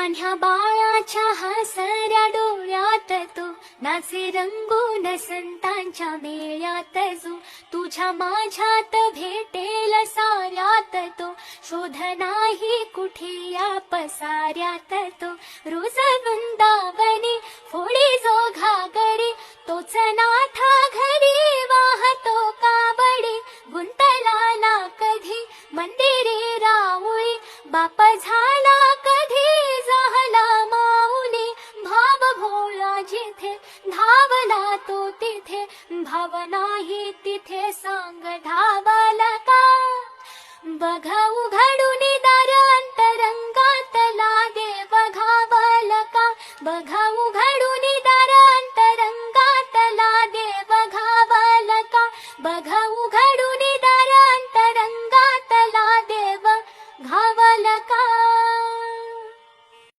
लहान्या बाळाच्या हसऱ्या डोळ्यात तो नाचे रंगून संतांच्या मेळ्यात जो तुझ्या माझ्यात भेटेल साऱ्यात तो शोध नाही कुठे या पसाऱ्यात तो रोज वृंदावनी फोडी जो घागरी तोच नाथा घरी वाहतो कावडी गुंतला ना कधी मंदिरे राऊळी बाप झाला कधी झाला माऊली भाव भोळा जिथे धावला तो तिथे भाव नाही तिथे सांग धावला का बघा उघडून दार अंतरंगातला देव घावला का बघा उघड